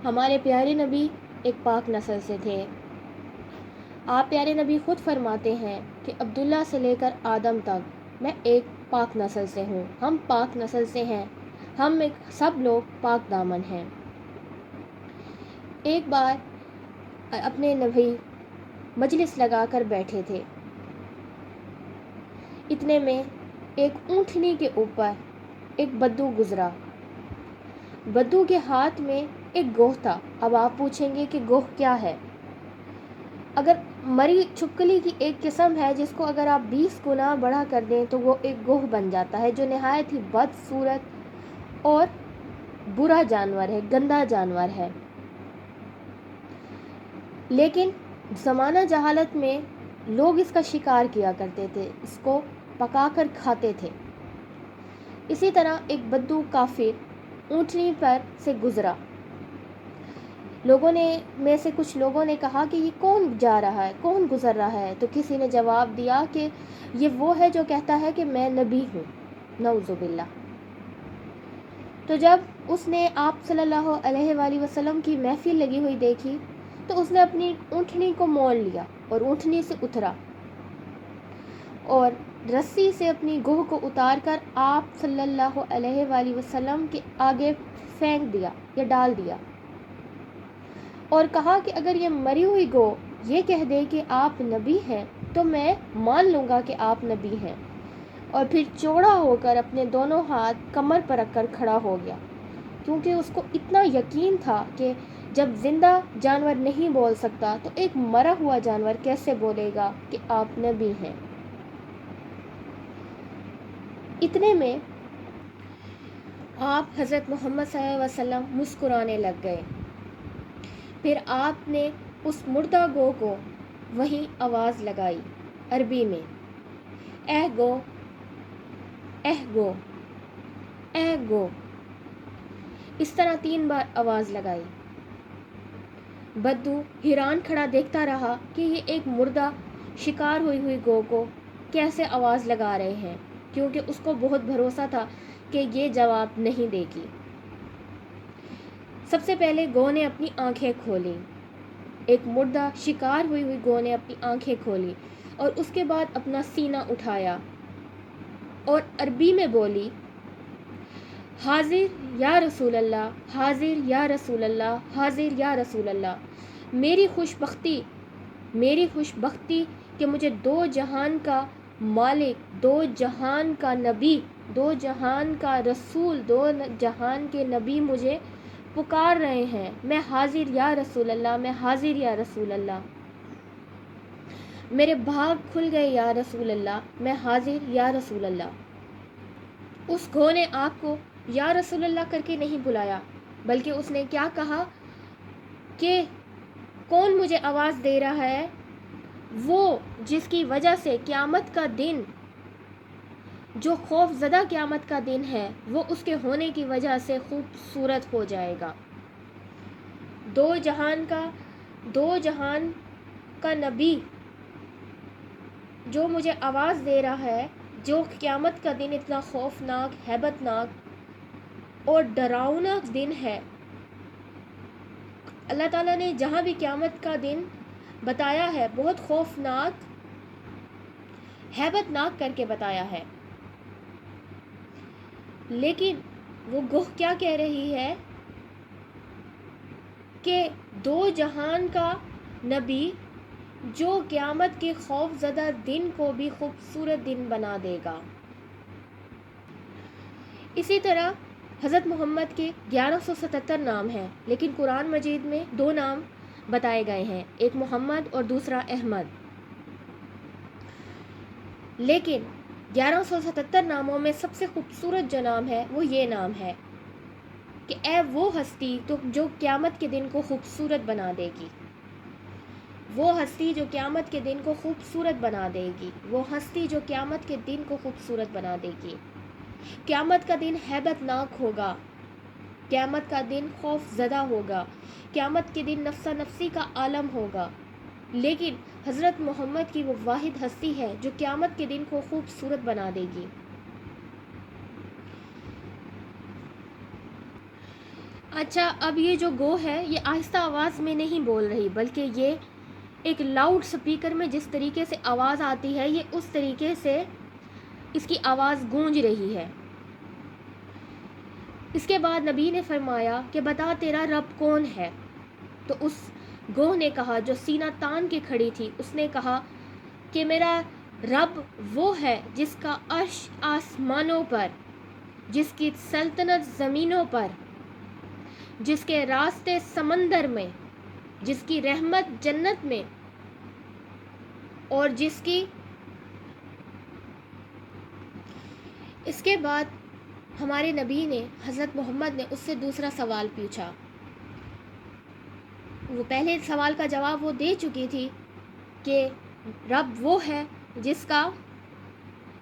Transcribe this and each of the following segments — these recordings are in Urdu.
ہمارے پیارے نبی ایک پاک نسل سے تھے۔ آپ پیارے نبی خود فرماتے ہیں کہ عبداللہ سے لے کر آدم تک میں ایک پاک نسل سے ہوں، ہم پاک نسل سے ہیں، ہم سب لوگ پاک دامن ہیں۔ ایک بار اپنے نبی مجلس لگا کر بیٹھے تھے، اتنے میں ایک اونٹنی کے اوپر ایک بدو گزرا۔ بدو کے ہاتھ میں ایک گوہ تھا۔ اب آپ پوچھیں گے کہ گوہ کیا ہے؟ اگر مری چھپکلی کی ایک قسم ہے جس کو اگر آپ 20 گنا بڑا کر دیں تو وہ ایک گوہ بن جاتا ہے، جو نہایت ہی بدصورت اور برا جانور ہے، گندا جانور ہے۔ لیکن زمانہ جہالت میں لوگ اس کا شکار کیا کرتے تھے، اس کو پکا کر کھاتے تھے۔ اسی طرح ایک بدو کافر اونٹنی پر سے گزرا۔ میں سے کچھ لوگوں نے کہا کہ یہ کون جا رہا ہے، کون گزر رہا ہے؟ تو کسی نے جواب دیا کہ یہ وہ ہے جو کہتا ہے کہ میں نبی ہوں، نعوذ باللہ۔ تو جب اس نے آپ صلی اللہ علیہ وآلہ وسلم کی محفل لگی ہوئی دیکھی تو اس نے اپنی اونٹنی کو مول لیا اور اونٹنی سے اترا اور رسی سے اپنی گوہ کو اتار کر آپ صلی اللہ علیہ وآلہ وسلم کے آگے پھینک دیا یا ڈال دیا، اور کہا کہ اگر یہ مری ہوئی گوہ یہ کہہ دے کہ آپ نبی ہیں تو میں مان لوں گا کہ آپ نبی ہیں۔ اور پھر چوڑا ہو کر اپنے دونوں ہاتھ کمر پر رکھ کر کھڑا ہو گیا، کیونکہ اس کو اتنا یقین تھا کہ جب زندہ جانور نہیں بول سکتا تو ایک مرا ہوا جانور کیسے بولے گا کہ آپ نبی ہیں۔ اتنے میں آپ حضرت محمد صلی اللہ علیہ وسلم مسکرانے لگ گئے۔ پھر آپ نے اس مردہ گو کو وہیں آواز لگائی عربی میں، اے گو، اے گو، اے گو، اس طرح 3 بار آواز لگائی۔ بدو حیران کھڑا دیکھتا رہا کہ یہ ایک مردہ شکار ہوئی گو کو کیسے آواز لگا رہے ہیں، کیونکہ اس کو بہت بھروسہ تھا کہ یہ جواب نہیں دے گی۔ سب سے پہلے گو نے اپنی آنکھیں کھولی، ایک مردہ شکار ہوئی گو نے اپنی آنکھیں کھولی اور اس کے بعد اپنا سینہ اٹھایا اور عربی میں بولی، حاضر یا رسول اللہ، حاضر یا رسول اللہ، حاضر یا رسول اللہ۔ میری خوش بختی کہ مجھے 2 جہان کا مالک، 2 جہان کا نبی، 2 جہان کا رسول، 2 جہان کے نبی مجھے پکار رہے ہیں، میں حاضر یا رسول اللہ، میں حاضر یا رسول اللہ، میرے بھاگ کھل گئے یا رسول اللہ، میں حاضر یا رسول اللہ۔ اس گو نے آپ کو یا رسول اللہ کر کے نہیں بلایا، بلکہ اس نے کیا کہا کہ کون مجھے آواز دے رہا ہے؟ وہ جس کی وجہ سے قیامت کا دن، جو خوف زدہ قیامت کا دن ہے، وہ اس کے ہونے کی وجہ سے خوبصورت ہو جائے گا۔ 2 جہان کا نبی جو مجھے آواز دے رہا ہے، جو قیامت کا دن اتنا خوفناک، ہیبت ناک اور ڈراؤنا دن ہے۔ اللہ تعالیٰ نے جہاں بھی قیامت کا دن بتایا ہے بہت خوفناک، ہیبت ناک کر کے بتایا ہے، لیکن وہ گوہ کیا کہہ رہی ہے کہ 2 جہان کا نبی جو قیامت کے خوف زدہ دن کو بھی خوبصورت دن بنا دے گا۔ اسی طرح حضرت محمد کے 1177 نام ہیں، لیکن قرآن مجید میں 2 نام بتائے گئے ہیں، ایک محمد اور دوسرا احمد۔ لیکن 1177 ناموں میں سب سے خوبصورت جو نام ہے وہ یہ نام ہے کہ اے وہ ہستی جو قیامت کے دن کو خوبصورت بنا دے گی، وہ ہستی جو قیامت کے دن کو خوبصورت بنا دے گی، وہ ہستی جو قیامت کے دن کو خوبصورت بنا دے گی۔ قیامت کا دن ہیبت ناک ہوگا، قیامت کا دن خوف زدہ ہوگا، قیامت کے دن نفسا نفسی کا عالم ہوگا، لیکن حضرت محمد کی وہ واحد ہستی ہے جو قیامت کے دن کو خوبصورت بنا دے گی۔ اچھا، اب یہ جو گو ہے یہ آہستہ آواز میں نہیں بول رہی، بلکہ یہ ایک لاؤڈ سپیکر میں جس طریقے سے آواز آتی ہے یہ اس طریقے سے اس کی آواز گونج رہی ہے۔ اس کے بعد نبی نے فرمایا کہ بتا تیرا رب کون ہے؟ تو اس گوہ نے کہا، جو سینہ تان کے کھڑی تھی، اس نے کہا کہ میرا رب وہ ہے جس کا عرش آسمانوں پر، جس کی سلطنت زمینوں پر، جس کے راستے سمندر میں، جس کی رحمت جنت میں، اور جس کی... اس کے بعد ہمارے نبی نے، حضرت محمد نے اس سے دوسرا سوال پوچھا۔ وہ پہلے سوال کا جواب وہ دے چکی تھی کہ رب وہ ہے جس کا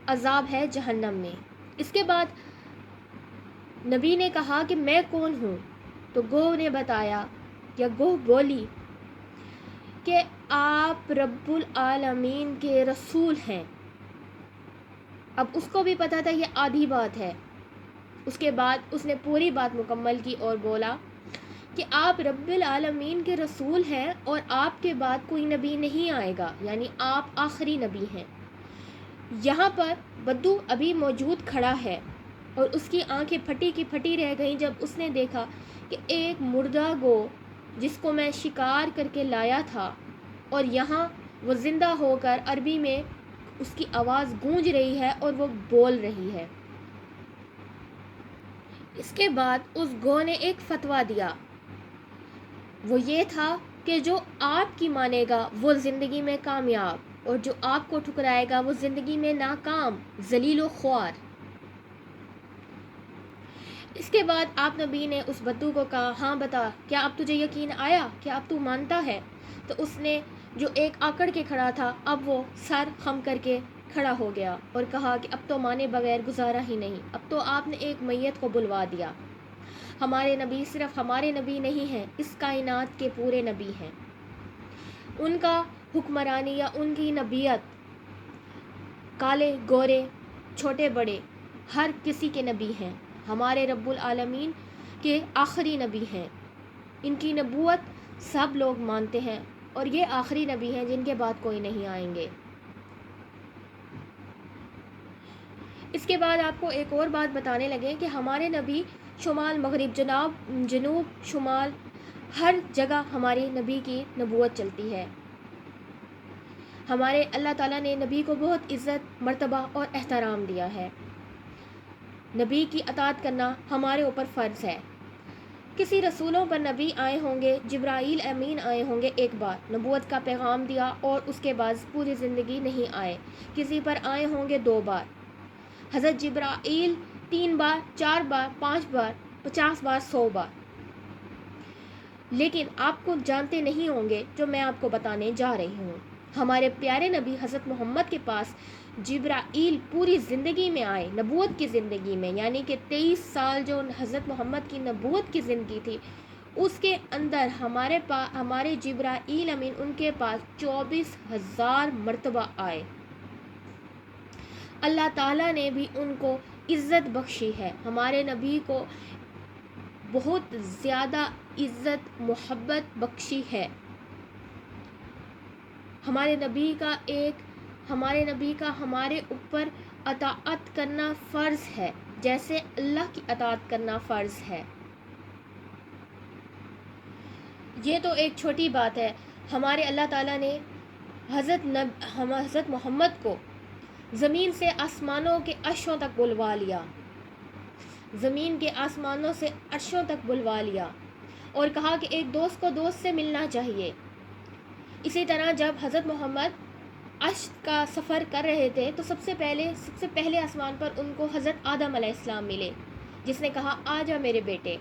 عذاب ہے جہنم میں۔ اس کے بعد نبی نے کہا کہ میں کون ہوں؟ تو گوہ نے بتایا، یا گوہ بولی کہ آپ رب العالمین کے رسول ہیں۔ اب اس کو بھی پتا تھا یہ آدھی بات ہے۔ اس کے بعد اس نے پوری بات مکمل کی اور بولا کہ آپ رب العالمین کے رسول ہیں اور آپ کے بعد کوئی نبی نہیں آئے گا، یعنی آپ آخری نبی ہیں۔ یہاں پر بدو ابھی موجود کھڑا ہے اور اس کی آنکھیں پھٹی کی پھٹی رہ گئیں جب اس نے دیکھا کہ ایک مردہ گو جس کو میں شکار کر کے لایا تھا، اور یہاں وہ زندہ ہو کر عربی میں اس کی آواز گونج رہی ہے اور وہ بول رہی ہے۔ اس کے بعد اس گو نے ایک فتویٰ دیا، وہ یہ تھا کہ جو آپ کی مانے گا وہ زندگی میں کامیاب، اور جو آپ کو ٹھکرائے گا وہ زندگی میں ناکام، ذلیل و خوار۔ اس کے بعد آپ نبی نے اس بدو کو کہا، ہاں بتا، کیا اب تجھے یقین آیا؟ کیا اب تو مانتا ہے؟ تو اس نے، جو ایک آکڑ کے کھڑا تھا، اب وہ سر خم کر کے کھڑا ہو گیا اور کہا کہ اب تو مانے بغیر گزارا ہی نہیں، اب تو آپ نے ایک میت کو بلوا دیا۔ ہمارے نبی صرف ہمارے نبی نہیں ہیں، اس کائنات کے پورے نبی ہیں۔ ان کا حکمرانی یا ان کی نبیت کالے گورے چھوٹے بڑے ہر کسی کے نبی ہیں۔ ہمارے رب العالمین کے آخری نبی ہیں، ان کی نبوت سب لوگ مانتے ہیں، اور یہ آخری نبی ہیں جن کے بعد کوئی نہیں آئیں گے۔ اس کے بعد آپ کو ایک اور بات بتانے لگے کہ ہمارے نبی شمال مغرب جنوب شمال ہر جگہ ہماری نبی کی نبوت چلتی ہے۔ ہمارے اللہ تعالیٰ نے نبی کو بہت عزت، مرتبہ اور احترام دیا ہے۔ نبی کی اطاعت کرنا ہمارے اوپر فرض ہے۔ کسی رسولوں پر نبی آئے ہوں گے، جبرائیل امین آئے ہوں گے، ایک بار نبوت کا پیغام دیا اور اس کے بعد پوری زندگی نہیں آئے۔ کسی پر آئے ہوں گے 2 بار، حضرت جبرائیل 3 بار، 4 بار، 5 بار، 50 بار، 100 بار۔ لیکن آپ کو جانتے نہیں ہوں گے جو میں آپ کو بتانے جا رہی ہوں۔ ہمارے پیارے نبی حضرت محمد کے پاس جبرائیل پوری زندگی میں آئے، نبوت کی زندگی میں، یعنی کہ 23 سال جو حضرت محمد کی نبوت کی زندگی تھی، اس کے اندر ہمارے جبرائیل امین ان کے پاس 24,000 مرتبہ آئے۔ اللہ تعالیٰ نے بھی ان کو عزت بخشی ہے، ہمارے نبی کو بہت زیادہ عزت محبت بخشی ہے۔ ہمارے نبی کا ہمارے اوپر اطاعت کرنا فرض ہے، جیسے اللہ کی اطاعت کرنا فرض ہے۔ یہ تو ایک چھوٹی بات ہے۔ ہمارے اللہ تعالیٰ نے حضرت محمد کو زمین سے آسمانوں کے عرشوں تک بلوا لیا، زمین کے آسمانوں سے عرشوں تک بلوا لیا، اور کہا کہ ایک دوست کو دوست سے ملنا چاہیے۔ اسی طرح جب حضرت محمد عرش کا سفر کر رہے تھے تو سب سے پہلے آسمان پر ان کو حضرت آدم علیہ السلام ملے، جس نے کہا آ جا میرے بیٹے۔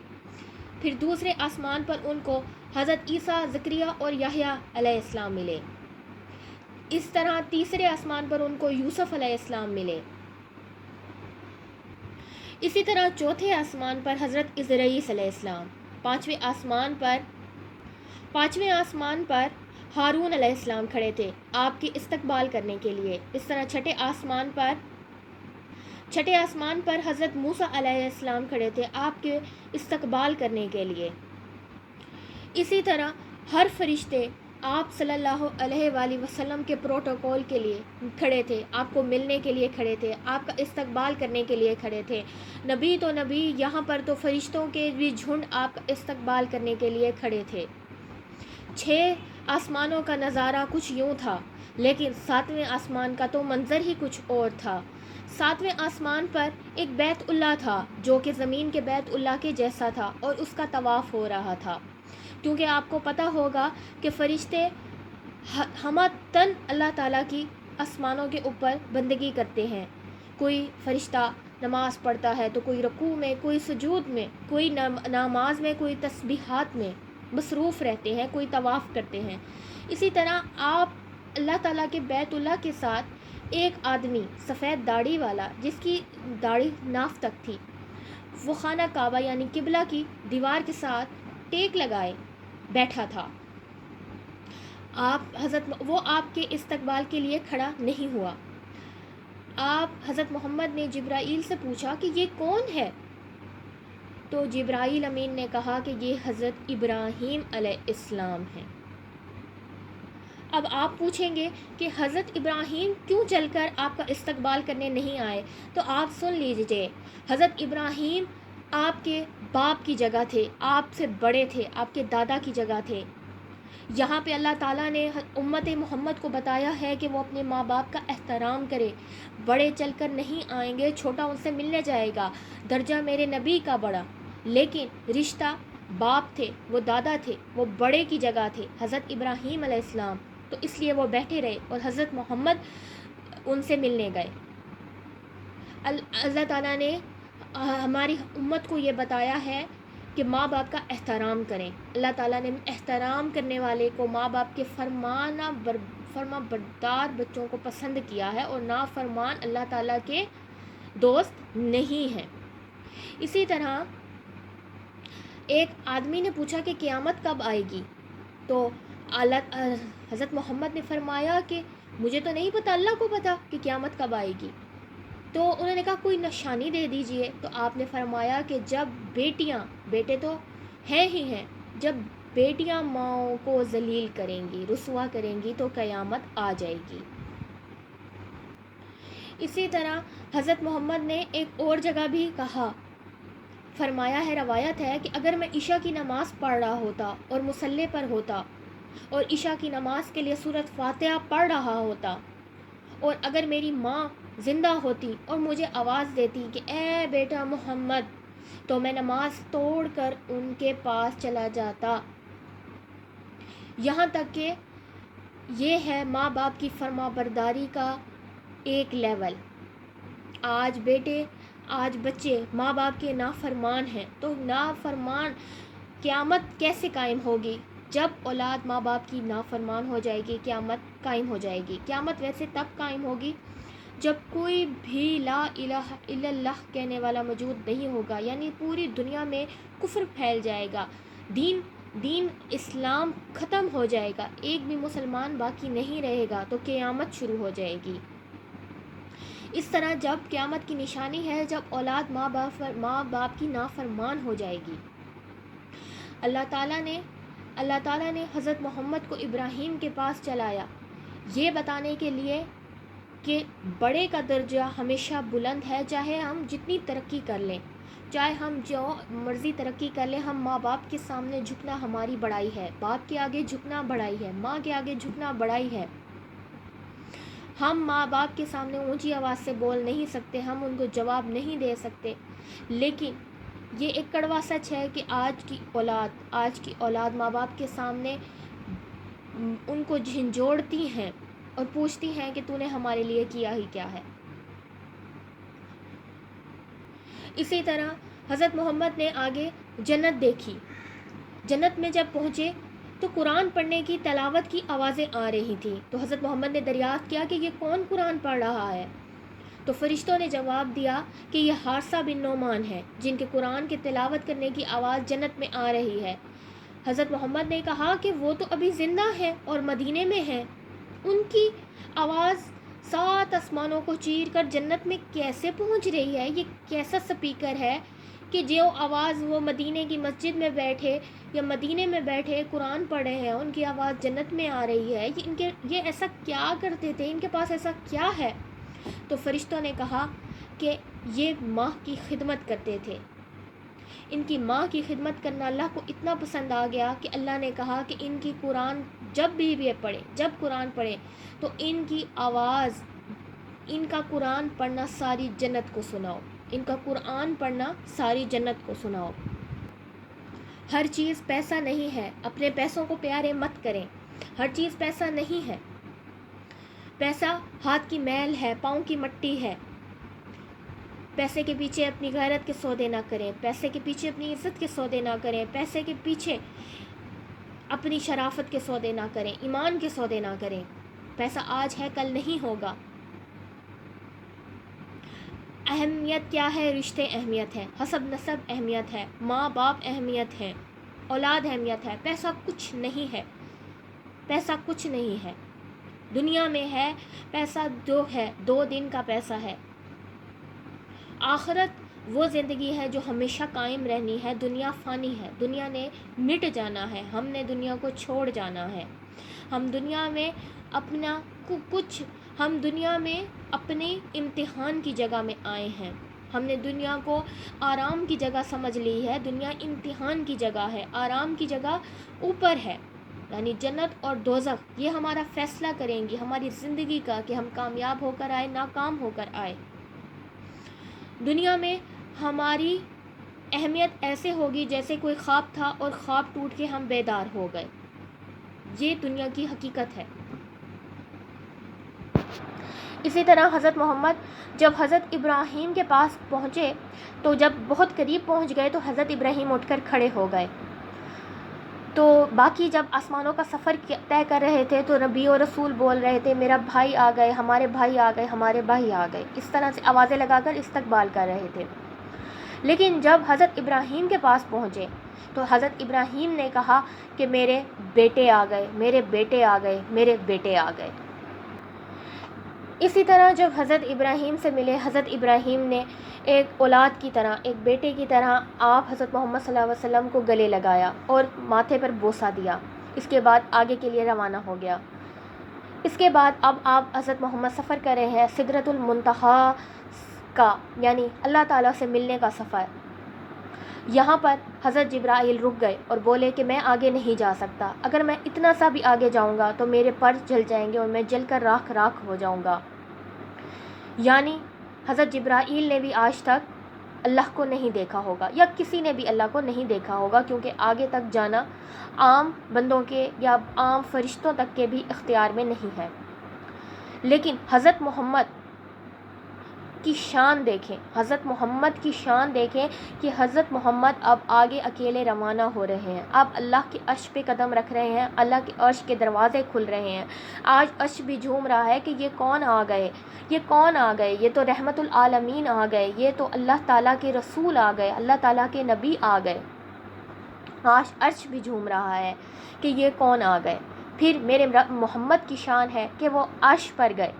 پھر دوسرے آسمان پر ان کو حضرت عیسیٰ، زکریا اور یحییٰ علیہ السلام ملے۔ اس طرح تیسرے آسمان پر ان کو یوسف علیہ السلام ملے۔ اسی طرح چوتھے آسمان پر حضرت ادریس علیہ السلام، پانچویں آسمان پر ہارون علیہ السلام کھڑے تھے آپ کی استقبال کرنے کے لیے۔ اس طرح چھٹے آسمان پر چھٹے آسمان پر حضرت موسیٰ علیہ السلام کھڑے تھے آپ کے استقبال کرنے کے لیے۔ اسی طرح ہر فرشتے آپ صلی اللہ علیہ وآلہ وسلم کے پروٹوکول کے لیے کھڑے تھے، آپ کو ملنے کے لیے کھڑے تھے، آپ کا استقبال کرنے کے لیے کھڑے تھے۔ نبی تو نبی، یہاں پر تو فرشتوں کے بھی جھنڈ آپ کا استقبال کرنے کے لیے کھڑے تھے۔ 6 آسمانوں کا نظارہ کچھ یوں تھا، لیکن 7ویں آسمان کا تو منظر ہی کچھ اور تھا۔ 7ویں آسمان پر ایک بیت اللہ تھا جو کہ زمین کے بیت اللہ کے جیسا تھا اور اس کا طواف ہو رہا تھا، کیونکہ آپ کو پتہ ہوگا کہ فرشتے ہمہ تن اللہ تعالیٰ کی آسمانوں کے اوپر بندگی کرتے ہیں۔ کوئی فرشتہ نماز پڑھتا ہے تو کوئی رکوع میں، کوئی سجود میں، کوئی نماز میں، کوئی تسبیحات میں مصروف رہتے ہیں، کوئی طواف کرتے ہیں۔ اسی طرح آپ اللہ تعالیٰ کے بیت اللہ کے ساتھ ایک آدمی سفید داڑھی والا، جس کی داڑھی ناف تک تھی، وہ خانہ کعبہ یعنی قبلہ کی دیوار کے ساتھ ٹیک لگائے بیٹھا تھا۔ وہ آپ کے استقبال کے لیے کھڑا نہیں ہوا۔ حضرت محمد نے جبرائیل سے پوچھا کہ یہ کون ہے؟ تو جبرائیل امین نے کہا کہ یہ حضرت ابراہیم علیہ السلام ہیں۔ اب آپ پوچھیں گے کہ حضرت ابراہیم کیوں چل کر آپ کا استقبال کرنے نہیں آئے؟ تو آپ سن لیجئے، حضرت ابراہیم آپ کے باپ کی جگہ تھے، آپ سے بڑے تھے، آپ کے دادا کی جگہ تھے۔ یہاں پہ اللہ تعالیٰ نے امت محمد کو بتایا ہے کہ وہ اپنے ماں باپ کا احترام کرے۔ بڑے چل کر نہیں آئیں گے، چھوٹا ان سے ملنے جائے گا، درجہ میرے نبی کا بڑا، لیکن رشتہ باپ تھے، وہ دادا تھے، وہ بڑے کی جگہ تھے حضرت ابراہیم علیہ السلام، تو اس لیے وہ بیٹھے رہے اور حضرت محمد ان سے ملنے گئے۔ اللہ تعالیٰ نے ہماری امت کو یہ بتایا ہے کہ ماں باپ کا احترام کریں۔ اللہ تعالیٰ نے احترام کرنے والے کو، ماں باپ کے فرما بردار بچوں کو پسند کیا ہے، اور نافرمان اللہ تعالیٰ کے دوست نہیں ہیں۔ اسی طرح ایک آدمی نے پوچھا کہ قیامت کب آئے گی؟ تو حضرت محمد نے فرمایا کہ مجھے تو نہیں پتہ، اللہ کو پتہ کہ قیامت کب آئے گی۔ تو انہوں نے کہا کوئی نشانی دے دیجئے۔ تو آپ نے فرمایا کہ جب بیٹیاں، بیٹے تو ہیں ہی ہیں، جب بیٹیاں ماؤں کو ذلیل کریں گی، رسوا کریں گی، تو قیامت آ جائے گی۔ اسی طرح حضرت محمد نے ایک اور جگہ بھی کہا، فرمایا ہے، روایت ہے کہ اگر میں عشاء کی نماز پڑھ رہا ہوتا اور مصلی پر ہوتا اور عشاء کی نماز کے لیے سورۃ فاتحہ پڑھ رہا ہوتا، اور اگر میری ماں زندہ ہوتی اور مجھے آواز دیتی کہ اے بیٹا محمد، تو میں نماز توڑ کر ان کے پاس چلا جاتا۔ یہاں تک کہ یہ ہے ماں باپ کی فرما برداری کا ایک لیول۔ آج بچے ماں باپ کے نافرمان ہیں، تو نافرمان قیامت کیسے قائم ہوگی؟ جب اولاد ماں باپ کی نافرمان ہو جائے گی، قیامت قائم ہو جائے گی۔ قیامت ویسے تب قائم ہوگی جب کوئی بھی لا الہ الا اللہ کہنے والا موجود نہیں ہوگا، یعنی پوری دنیا میں کفر پھیل جائے گا، دین اسلام ختم ہو جائے گا، ایک بھی مسلمان باقی نہیں رہے گا، تو قیامت شروع ہو جائے گی۔ اس طرح جب قیامت کی نشانی ہے جب اولاد ماں باپ کی نافرمان ہو جائے گی۔ اللہ تعالیٰ نے حضرت محمد کو ابراہیم کے پاس چلایا، یہ بتانے کے لیے کہ بڑے کا درجہ ہمیشہ بلند ہے، چاہے ہم جتنی ترقی کر لیں، چاہے ہم جو مرضی ترقی کر لیں، ہم ماں باپ کے سامنے جھکنا ہماری بڑائی ہے، باپ کے آگے جھکنا بڑائی ہے، ماں کے آگے جھکنا بڑائی ہے۔ ہم ماں باپ کے سامنے اونچی آواز سے بول نہیں سکتے، ہم ان کو جواب نہیں دے سکتے، لیکن یہ ایک کڑوا سچ ہے کہ آج کی اولاد ماں باپ کے سامنے ان کو جھنجھوڑتی ہیں اور پوچھتی ہیں کہ تو نے ہمارے لیے کیا ہی کیا ہے۔ اسی طرح حضرت محمد نے آگے جنت دیکھی۔ جنت میں جب پہنچے تو قرآن پڑھنے کی، تلاوت کی آوازیں آ رہی تھیں، تو حضرت محمد نے دریافت کیا کہ یہ کون قرآن پڑھ رہا ہے؟ تو فرشتوں نے جواب دیا کہ یہ حارثہ بن نعمان ہے، جن کے قرآن کے تلاوت کرنے کی آواز جنت میں آ رہی ہے۔ حضرت محمد نے کہا کہ وہ تو ابھی زندہ ہیں اور مدینے میں ہیں، ان کی آواز 7 آسمانوں کو چیر کر جنت میں کیسے پہنچ رہی ہے؟ یہ کیسا سپیکر ہے کہ جو آواز وہ مدینے کی مسجد میں بیٹھے یا مدینے میں بیٹھے قرآن پڑھ رہے ہیں، ان کی آواز جنت میں آ رہی ہے؟ یہ ایسا کیا کرتے تھے؟ ان کے پاس ایسا کیا ہے؟ تو فرشتوں نے کہا کہ یہ ماں کی خدمت کرتے تھے. ان کی ماں کی خدمت کرنا اللہ کو اتنا پسند آ گیا کہ اللہ نے کہا کہ ان کی قرآن جب قرآن پڑھے تو ان کی آواز، ان کا قرآن پڑھنا ساری جنت کو سناؤ، ان کا قرآن پڑھنا ساری جنت کو سناؤ. ہر چیز پیسہ نہیں ہے، اپنے پیسوں کو پیارے مت کریں. ہر چیز پیسہ نہیں ہے. پیسہ ہاتھ کی میل ہے، پاؤں کی مٹی ہے. پیسے کے پیچھے اپنی غیرت کے سودے نہ کریں، پیسے کے پیچھے اپنی عزت کے سودے نہ کریں، پیسے کے پیچھے اپنی شرافت کے سودے نہ کریں، ایمان کے سودے نہ کریں. پیسہ آج ہے، کل نہیں ہوگا. اہمیت کیا ہے؟ رشتے اہمیت ہے، حسب نسب اہمیت ہے، ماں باپ اہمیت ہے، اولاد اہمیت ہے. پیسہ کچھ نہیں ہے. پیسہ کچھ نہیں ہے. دنیا میں ہے پیسہ، جو ہے 2 دن کا پیسہ ہے. آخرت وہ زندگی ہے جو ہمیشہ قائم رہنی ہے. دنیا فانی ہے، دنیا نے مٹ جانا ہے، ہم نے دنیا کو چھوڑ جانا ہے. ہم دنیا میں ہم دنیا میں اپنے امتحان کی جگہ میں آئے ہیں. ہم نے دنیا کو آرام کی جگہ سمجھ لی ہے. دنیا امتحان کی جگہ ہے، آرام کی جگہ اوپر ہے. یعنی جنت اور دوزخ یہ ہمارا فیصلہ کریں گی ہماری زندگی کا، کہ ہم کامیاب ہو کر آئے، ناکام ہو کر آئے. دنیا میں ہماری اہمیت ایسے ہوگی جیسے کوئی خواب تھا اور خواب ٹوٹ کے ہم بیدار ہو گئے. یہ دنیا کی حقیقت ہے. اسی طرح حضرت محمد جب حضرت ابراہیم کے پاس پہنچے تو جب بہت قریب پہنچ گئے تو حضرت ابراہیم اٹھ کر کھڑے ہو گئے. تو باقی جب آسمانوں کا سفر طے کر رہے تھے تو نبی و رسول بول رہے تھے میرا بھائی آ گئے، ہمارے بھائی آ گئے، ہمارے بھائی آ گئے. اس طرح سے آوازیں لگا کر استقبال کر رہے تھے. لیکن جب حضرت ابراہیم کے پاس پہنچے تو حضرت ابراہیم نے کہا کہ میرے بیٹے آ گئے، میرے بیٹے آ گئے، میرے بیٹے آ گئے. اسی طرح جب حضرت ابراہیم سے ملے، حضرت ابراہیم نے ایک اولاد کی طرح، ایک بیٹے کی طرح آپ حضرت محمد صلی اللہ علیہ وسلم کو گلے لگایا اور ماتھے پر بوسہ دیا. اس کے بعد آگے کے لیے روانہ ہو گیا. اس کے بعد اب آپ حضرت محمد سفر کر رہے ہیں سدرۃ المنتہا کا، یعنی اللہ تعالیٰ سے ملنے کا سفر. یہاں پر حضرت جبرائیل رک گئے اور بولے کہ میں آگے نہیں جا سکتا. اگر میں اتنا سا بھی آگے جاؤں گا تو میرے پر جل جائیں گے اور میں جل کر راکھ راکھ ہو جاؤں گا. یعنی حضرت جبرائیل نے بھی آج تک اللہ کو نہیں دیکھا ہوگا، یا کسی نے بھی اللہ کو نہیں دیکھا ہوگا، کیونکہ آگے تک جانا عام بندوں کے یا عام فرشتوں تک کے بھی اختیار میں نہیں ہے. لیکن حضرت محمد کی شان دیکھیں، حضرت محمد کی شان دیکھیں کہ حضرت محمد اب آگے اکیلے روانہ ہو رہے ہیں. اب اللہ کے عرش پہ قدم رکھ رہے ہیں، اللہ کے عرش کے دروازے کھل رہے ہیں. آج عرش بھی جھوم رہا ہے کہ یہ کون آ گئے، یہ کون آ گئے، یہ تو رحمت العالمین آ گئے، یہ تو اللہ تعالیٰ کے رسول آ گئے، اللہ تعالیٰ کے نبی آ گئے. آج عرش بھی جھوم رہا ہے کہ یہ کون آ گئے. پھر میرے محمد کی شان ہے کہ وہ عرش پر گئے.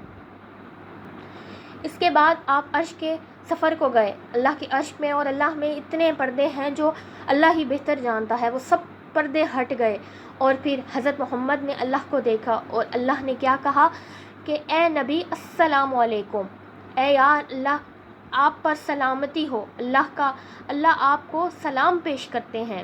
اس کے بعد آپ عرش کے سفر کو گئے. اللہ کے عرش میں اور اللہ میں اتنے پردے ہیں جو اللہ ہی بہتر جانتا ہے. وہ سب پردے ہٹ گئے اور پھر حضرت محمد نے اللہ کو دیکھا اور اللہ نے کیا کہا کہ اے نبی السلام علیکم، اے یا اللہ آپ پر سلامتی ہو. اللہ آپ کو سلام پیش کرتے ہیں.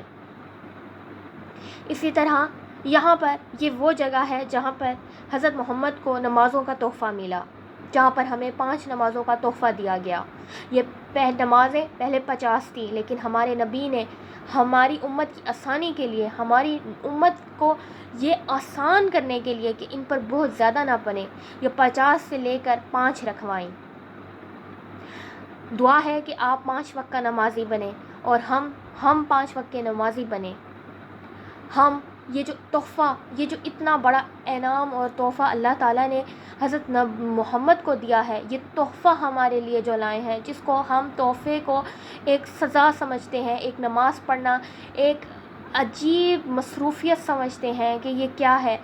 اسی طرح یہاں پر یہ وہ جگہ ہے جہاں پر حضرت محمد کو نمازوں کا تحفہ ملا، جہاں پر ہمیں 5 نمازوں کا تحفہ دیا گیا. یہ نمازیں پہلے 50 تھیں، لیکن ہمارے نبی نے ہماری امت کی آسانی کے لیے، ہماری امت کو یہ آسان کرنے کے لیے کہ ان پر بہت زیادہ نہ بنے، یہ 50 سے لے کر 5 رکھوائیں. دعا ہے کہ آپ 5 وقت کا نمازی بنیں اور ہم 5 وقت کے نمازی بنیں. ہم یہ جو تحفہ، یہ جو اتنا بڑا انعام اور تحفہ اللہ تعالیٰ نے حضرت محمد کو دیا ہے، یہ تحفہ ہمارے لیے جو لائے ہیں، جس کو ہم تحفے کو ایک سزا سمجھتے ہیں، ایک نماز پڑھنا ایک عجیب مصروفیت سمجھتے ہیں کہ یہ کیا ہے.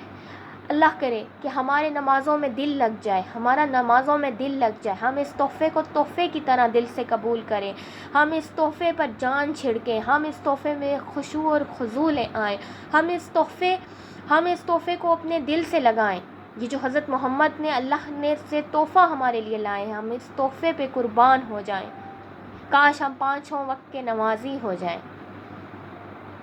اللہ کرے کہ ہمارے نمازوں میں دل لگ جائے، ہمارا نمازوں میں دل لگ جائے، ہم اس تحفے کو تحفے کی طرح دل سے قبول کریں، ہم اس تحفے پر جان چھڑکیں، ہم اس تحفے میں خشوع اور خضوع لے آئیں، ہم اس تحفے کو اپنے دل سے لگائیں۔ یہ جو حضرت محمد نے اللہ نے سے تحفہ ہمارے لیے لائے ہیں، ہم اس تحفے پہ قربان ہو جائیں۔ کاش ہم 5 وقت کے نمازی ہو جائیں۔